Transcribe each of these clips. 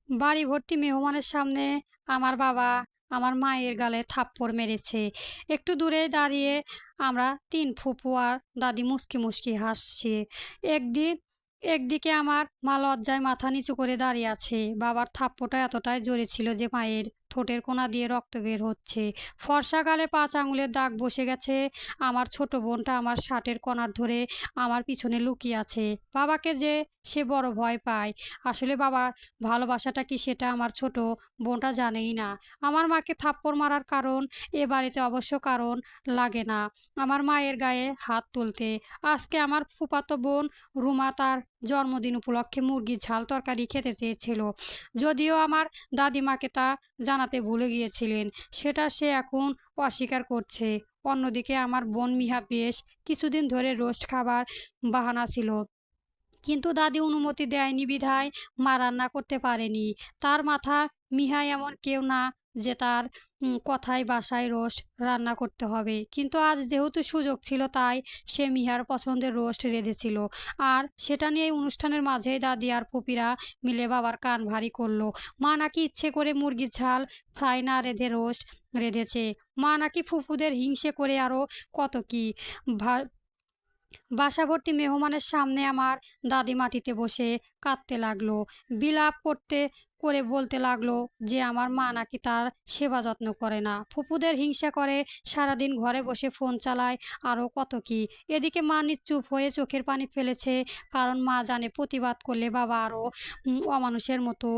বাড়ি ভর্তি মেহমানের সামনে আমার বাবা আমার মায়ের গালে থাপ্পড় মেরেছে। একটু দূরে দাঁড়িয়ে আমরা তিন ফুপু আর দাদি মুচকি মুচকি হাসছে। একদিন একদিকে আমার মা লজ্জায় মাথা নিচু করে দাঁড়িয়ে আছে। বাবার থাপ্পড়টা এতটাই জোরে ছিল যে মায়ের ঠোঁটের কোণা দিয়ে রক্ত বের হচ্ছে। ফর্সা গালে ৫ আঙুলের দাগ বসে গেছে। আমার ছোট বোনটা আমার শার্টের কনার ধরে আমার পিছনে লুকিয়ে আছে। বাবাকে যে সে বড় ভয় পায়। আসলে বাবার ভালোবাসাটা কি সেটা আমার ছোট বোনটা জানেই না। আমার মাকে থাপ্পড় মারার কারণ এ বাড়িতে অবশ্য কারণ লাগে না আমার মায়ের গায়ে হাত তুলতে। আজকে আমার ফুফাতো বোন রুমা তার জন্মদিন উপলক্ষে মুরগির ঝাল তরকারি খেতে চেয়েছিল, যদিও আমার দাদিমাকে তা জানাতে ভুলে গিয়েছিলেন। সেটা সে এখন অস্বীকার করছে। অন্যদিকে আমার বোন মিহা বেশ কিছুদিন ধরে রোস্ট খাবার বাহানা ছিল, কিন্তু দাদি অনুমতি দেয়নি বিধায় মা রান্না করতে পারেনি। তার মাথা মিহা এমন কেউ না যে তার কথায় বাসায় রোস্ট রান্না করতে হবে। কিন্তু আজ যেহেতু সুযোগ ছিল তাই সে মিহার পছন্দের রোস্ট রেঁধেছিল। আর সেটা নিয়ে অনুষ্ঠানের মাঝেই দাদি আর পুপিরা মিলে বাবার কান ভারী করলো। মা নাকি ইচ্ছে করে মুরগির ঝাল ফ্রাই না রেঁধে রোস্ট রেঁধেছে। মা নাকি ফুফুদের হিংসে করে আরও কত কি। বাসা ভর্তি মেহমানের সামনে আমার দাদি মাটিতে বসে কাঁদতে লাগলো, বিলাপ করতে করে বলতে লাগলো যে আমার মা নাকি তার সেবা যত্ন করে না, ফুপুদের হিংসা করে, সারাদিন ঘরে বসে ফোন চালায়, আরও কত কি। এদিকে মা চুপ হয়ে চোখের পানি ফেলেছে, কারণ মা জানে প্রতিবাদ করলে বাবা আরও অমানুষের মতো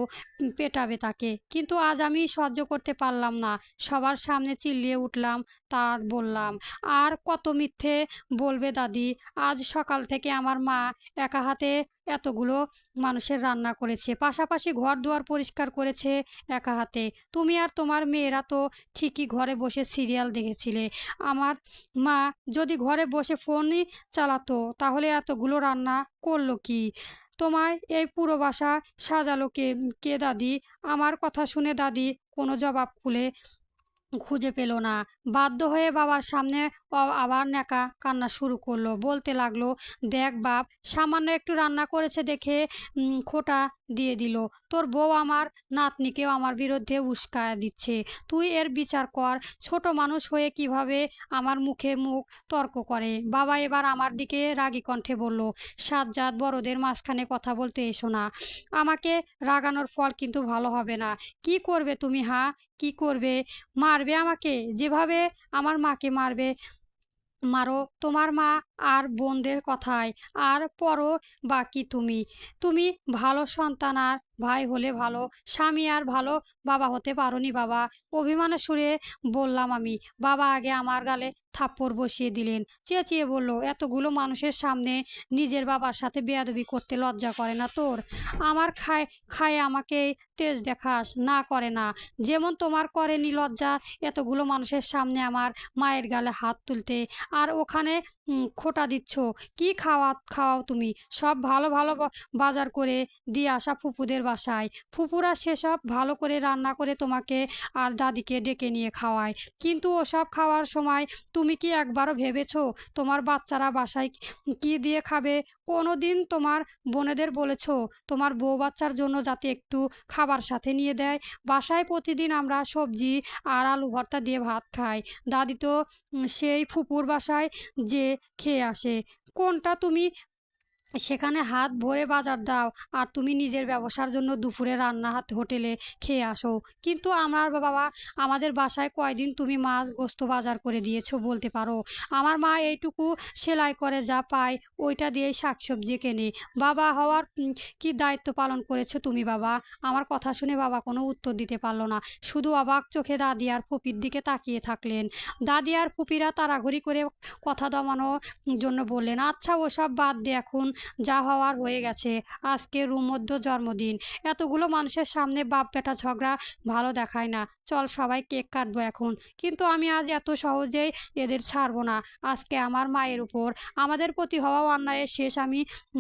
পেটাবে তাকে। কিন্তু আজ আমি সহ্য করতে পারলাম না, সবার সামনে চিল্লিয়ে উঠলাম, তার বললাম, আর কত মিথ্যে বলবে দাদি? আজ সকাল থেকে আমার মা একা হাতে এতগুলো মানুষের রান্না করেছে, পাশাপাশি ঘর দুয়ার পরিষ্কার করেছে একা হাতে। তুমি আর তোমার মেয়েরা তো ঠিকই ঘরে বসে সিরিয়াল দেখেছিলে। আমার মা যদি ঘরে বসে ফোনই চালাতো তাহলে এতগুলো রান্না করলো কি? তোমায় এই পুরো বাসা সাজালো কে? কে দাদি? আমার কথা শুনে দাদি কোনো জবাব খুঁজে পেল না। বাধ্য হয়ে বাবার সামনে আবার ন্যাকা কান্না শুরু করলো, বলতে লাগলো, দেখ বাপ, সামান্য একটু রান্না করেছে দেখে খোঁটা দিয়ে দিল। তোর বউ আমার নাতনিকেও আমার বিরুদ্ধে উস্কায়া দিচ্ছে। তুই এর বিচার কর। ছোট মানুষ হয়ে কিভাবে আমার মুখে মুখ তর্ক করে। বাবা এবার আমার দিকে রাগী কণ্ঠে বলল, সাজ্জাদ, বড়দের মাঝখানে কথা বলতে এসো না। আমাকে রাগানোর ফল কিন্তু ভালো হবে না। কি করবে তুমি? হ্যাঁ, কি করবে? মারবে আমাকে যেভাবে আমার মাকে মারবে মারো। তোমার মা আর বোনদের কথায় আর পরো বাকি তুমি। তুমি ভালো সন্তান আর ভাই হলে ভালো স্বামী আর ভালো বাবা হতে পারোনি বাবা। অভিমানের সুরে বললাম আমি। বাবা আগে আমার গালে থাপ্পড় বসিয়ে দিলেন, চেঁচিয়ে বলল, এতগুলো মানুষের সামনে নিজের বাবার সাথে বেয়াদবি করতে লজ্জা করে না তোর? আমার খায় খায় আমাকে তেজ দেখাস? না করে না। যেমন তোমার করেনি লজ্জা এতগুলো মানুষের সামনে আমার মায়ের গালে হাত তুলতে, আর ওখানে খোঁটা দিচ্ছ? কি খাওয়াও তুমি? সব ভালো ভালো বাজার করে দিয়ে আসা ফুপুদের বাসায়। ফুপুরা সেসব ভালো করে রান্না করে তোমাকে আর দাদিকে ডেকে নিয়ে খাওয়ায়। কিন্তু ওসব খাওয়ার সময় তুমি কি একবারও ভেবেছো তোমার বাচ্চারা বাসায় কি দিয়ে খাবে? কোনো দিন তোমার বোনেদের বলেছো তোমার বউ বাচ্চার জন্য যাতে একটু খাবার সাথে নিয়ে দেয়? বাসায় প্রতিদিন আমরা সবজি আর আলু ভর্তা দিয়ে ভাত খাই। দাদি তো সেই ফুপুর বাসায় যে খেয়ে আসে। কোনটা তুমি সেখানে হাত ভরে বাজার দাও আর তুমি নিজের ব্যবসার জন্য দুপুরে রান্না হাত হোটেলে খেয়ে আসো। কিন্তু আমার বাবা, আমাদের বাসায় কয়দিন তুমি মাছ গোস্ত বাজার করে দিয়েছো বলতে পারো? আমার মা এইটুকু সেলাই করে যা পায় ওইটা দিয়েই শাকসবজি কেনে। বাবা হওয়ার কি দায়িত্ব পালন করেছো তুমি বাবা? আমার কথা শুনে বাবা কোনো উত্তর দিতে পারলো না, শুধু অবাক চোখে দাদি আর ফুপির দিকে তাকিয়ে থাকলেন। দাদি আর ফুপিরা তাড়াহুড়ি করে কথা দমানোর জন্য বললেন, আচ্ছা ওসব বাদ দে, এখন যা হওয়ার হয়ে গেছে। আজকে রুমধ্য জন্মদিন, এতগুলো মানুষের সামনে বাপ বেটা ঝগড়া ভালো দেখায় না। চল সবাই কেক কাটবো এখন। কিন্তু আমি আজ এত সহজেই এদের ছাড়বো না। আজকে আমার মায়ের উপর আমাদের প্রতি হওয়া অন্যায়ের শেষ আমি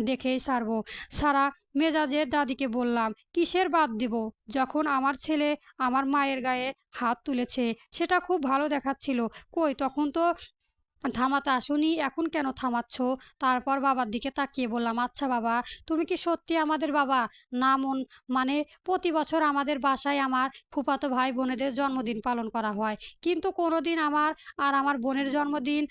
দেখেই ছাড়বো। সারা মেজাজের দাদিকে বললাম, কিসের বাদ দিব? যখন আমার ছেলে আমার মায়ের গায়ে হাত তুলেছে সেটা খুব ভালো দেখাচ্ছিল। কই তখন তো থামাতে আসোনি, এখন কেন থামাচ্ছ? তারপর বাবার দিকে তাকিয়ে বললাম, আচ্ছা বাবা, তুমি কি সত্যি আমাদের বাবা? না মানে প্রতি বছর আমাদের বাসায় আমার ফুফাতো ভাই বোনেদের জন্মদিন পালন করা হয়। কিন্তু কোনোদিন আমার আর আমার বোনের জন্মদিন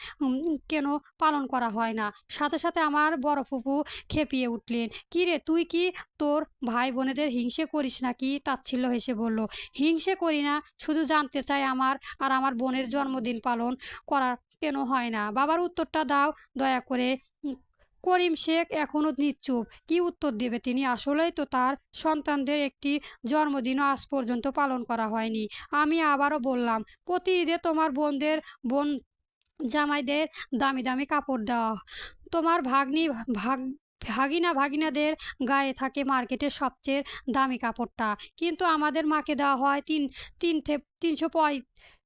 কেন পালন করা হয় না? সাথে সাথে আমার বড় ফুপু খেপিয়ে উঠলেন, কি রে তুই কি তোর ভাই বোনেদের হিংসে করিস নাকি? তাচ্ছিল্য হেসে বলল, হিংসে করি না, শুধু জানতে চাই আমার আর আমার বোনের জন্মদিন পালন করার কেন হয় না? বাবার উত্তরটা দাও দয়া করে। উম করিম শেখ এখনো নিশ্চুপ। কি উত্তর দেবে তিনি? আসলেই তো তার সন্তানদের একটি জন্মদিনও আজ পর্যন্ত পালন করা হয়নি। আমি আবারও বললাম, প্রতি ঈদে তোমার বোন জামাইদের দামি দামি কাপড় দেওয়া, তোমার ভাগ ভাগিনাদের গায়ে থাকে মার্কেটের সবচেয়ে দামি কাপড়টা, কিন্তু আমাদের মাকে দেওয়া হয়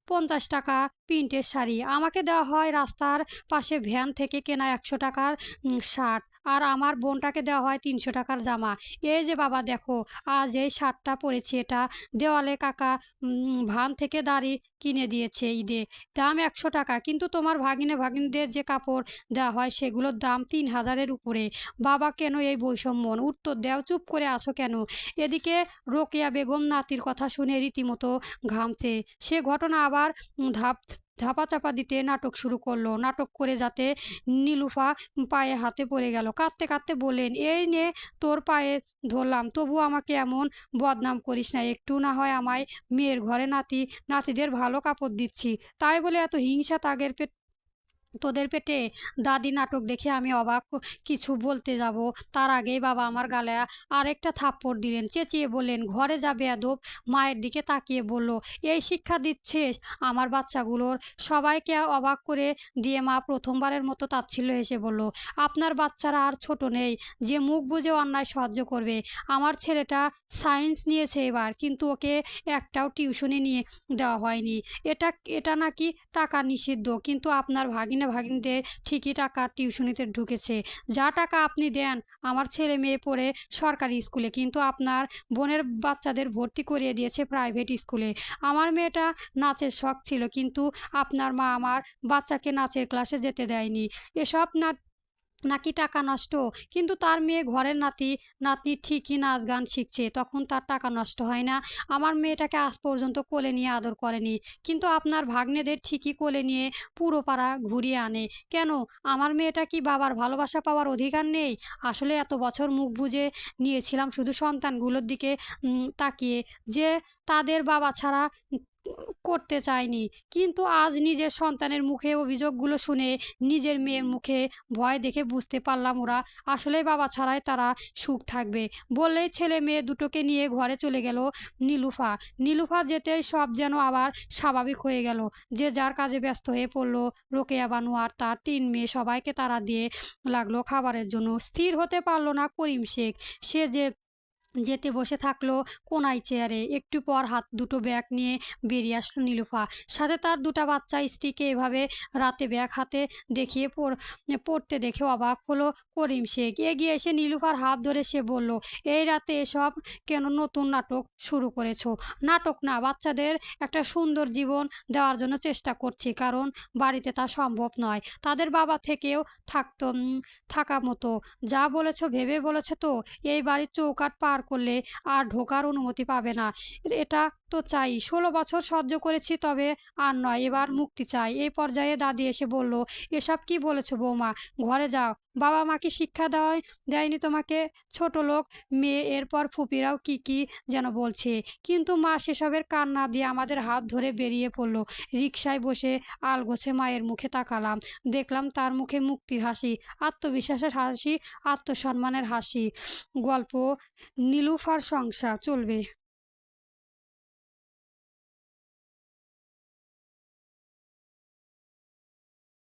৩৫০ টাকা প্রিন্টের শাড়ি, আমাকে দেওয়া হয় রাস্তার পাশে ভ্যান থেকে কেনা ১০০ টাকার শার্ট, আর আমার বোনটাকে দেওয়া হয় ৩০০ টাকার জামা। এই যে বাবা দেখো, আজ এই শার্টটা পরেছি, এটা দেওয়ালে কাকা ভান থেকে দাড়ি কিনে দিয়েছে ঈদে, দাম ১০০ টাকা, কিন্তু তোমার ভাগিনদের যে কাপড় দেওয়া হয় সেগুলোর দাম ৩,০০০-এর উপরে। বাবা কেন এই বৈষম্য? উত্তর দাও, চুপ করে আছো কেন? এদিকে রোকেয়া বেগম নাতির কথা শুনে রীতিমতো ঘামছে। সে ঘটনা আবার ধাপাচাপা দিতে নাটক শুরু করলো, নাটক করে যাতে নীলুফা পায়ে হাতে পড়ে গেল। কাঁদতে কাঁদতে বললেন, এই নে তোর পায়ে ধরলাম, তবু আমাকে এমন বদনাম করিস না, একটু না হয় আমায় মেয়ের ঘরে নাতিদের ভালো কাপড় দিচ্ছি, তাই বলে এত হিংসা তোদের পেটে? দাদি নাটক দেখে আমি অবাক, কিছু বলতে যাব তার আগেই বাবা আমার গালে আরেকটা থাপ্পড় দিলেন, চেঁচিয়ে বললেন, ঘরে যা বেয়াদব। মায়ের দিকে তাকিয়ে বলল, এই শিক্ষা দিচ্ছিস আমার বাচ্চাগুলোর? সবাইকে অবাক করে দিয়ে মা প্রথমবারের মতো তাচ্ছিল্য হেসে বলল, আপনার বাচ্চারা আর ছোট নেই যে মুখ বুজে অন্যায় সহ্য করবে। আমার ছেলেটা সায়েন্স নিয়েছে এবার, কিন্তু ওকে একটাও টিউশনি নিয়ে দেওয়া হয়নি। এটা এটা নাকি টাকা নিষিদ্ধ, কিন্তু আপনার ভাগিনদের ঠিকই টাকা টিউশনিতে ঢুকেছে। যা টাকা আপনি দেন, আমার ছেলে মেয়ে পড়ে সরকারি স্কুলে, কিন্তু আপনার বোনের বাচ্চাদের ভর্তি করিয়ে দিয়েছে প্রাইভেট স্কুলে। আমার মেয়েটা নাচের শখ ছিল, কিন্তু আপনার মা আমার বাচ্চাকে নাচের ক্লাসে যেতে দেয়নি। এসব নাকি টাকা নষ্ট, কিন্তু তার মেয়ে ঘরের নাতনি ঠিকই নাচ গান শিখছে, তখন তার টাকা নষ্ট হয় না? আমার মেয়েটাকে আজ পর্যন্ত কোলে নিয়ে আদর করেনি, কিন্তু আপনার ভাগ্নেদের ঠিকই কোলে নিয়ে পুরো পাড়া ঘুরিয়ে আনে। কেন? আমার মেয়েটা কি বাবার ভালোবাসা পাওয়ার অধিকার নেই? আসলে এত বছর মুখ বুজে নিয়েছিলাম শুধু সন্তানগুলোর দিকে তাকিয়ে, যে তাদের বাবা ছাড়া করতে চায়নি, কিন্তু আজ নিজের সন্তানের মুখে অভিযোগগুলো শুনে, নিজের মেয়ের মুখে ভয় দেখে বুঝতে পারলাম ওরা আসলেই বাবা ছাড়াই তারা সুখ থাকবে। বললেই ছেলে মেয়ে দুটোকে নিয়ে ঘরে চলে গেল নীলুফা। নীলুফা যেতেই সব যেন আবার স্বাভাবিক হয়ে গেল। যে যার কাজে ব্যস্ত হয়ে পড়ল। রোকেয়া বানু আর তার ৩ মেয়ে সবাইকে তাড়া দিয়ে লাগলো খাবারের জন্য। স্থির হতে পারল না করিম শেখ। সে যেতে বসে থাকলো কোনায় চেয়ারে। একটু পর হাত দুটো ব্যাগ নিয়ে বেরিয়ে আসলো নীলুফা, সাথে তার দুটা বাচ্চা। স্ত্রীকে এভাবে রাতে ব্যাগ হাতে দেখিয়ে পড়তে দেখে অবাক হলো করিম শেখ। এগিয়ে এসে নীলুফার হাত ধরে সে বলল, এই রাতে এসব কেন নতুন নাটক শুরু করেছো? নাটক না, বাচ্চাদের একটা সুন্দর জীবন দেওয়ার জন্য চেষ্টা করছি, কারণ বাড়িতে তা সম্ভব নয়। তাদের বাবা থেকেও থাকা মতো। যা বলেছ ভেবে বলেছ তো? এই বাড়ির চৌকাঠ পার করলে আর ঢোকার অনুমতি পাবে না। এটা তো চাই। ১৬ বছর সহ্য করেছি, তবে আর নয়, এবার মুক্তি চাই। এই পর্যায়ে দাদি এসে বলল, এসব কি বলেছ বৌমা? ঘরে যাও। বাবা মা কি শিক্ষা দেয়নি তোমাকে? ছোট লোক মেয়ে। এরপর ফুপিরাও কি কি যেন বলছে, কিন্তু মা সেসবের কান না দিয়ে আমাদের হাত ধরে বেরিয়ে পড়ল। রিকশায় বসে আলগোছে মায়ের মুখে তাকালাম। দেখলাম তার মুখে মুক্তির হাসি, আত্মবিশ্বাসের হাসি, আত্মসম্মানের হাসি। গল্প নীলুফার সংসার চলবে।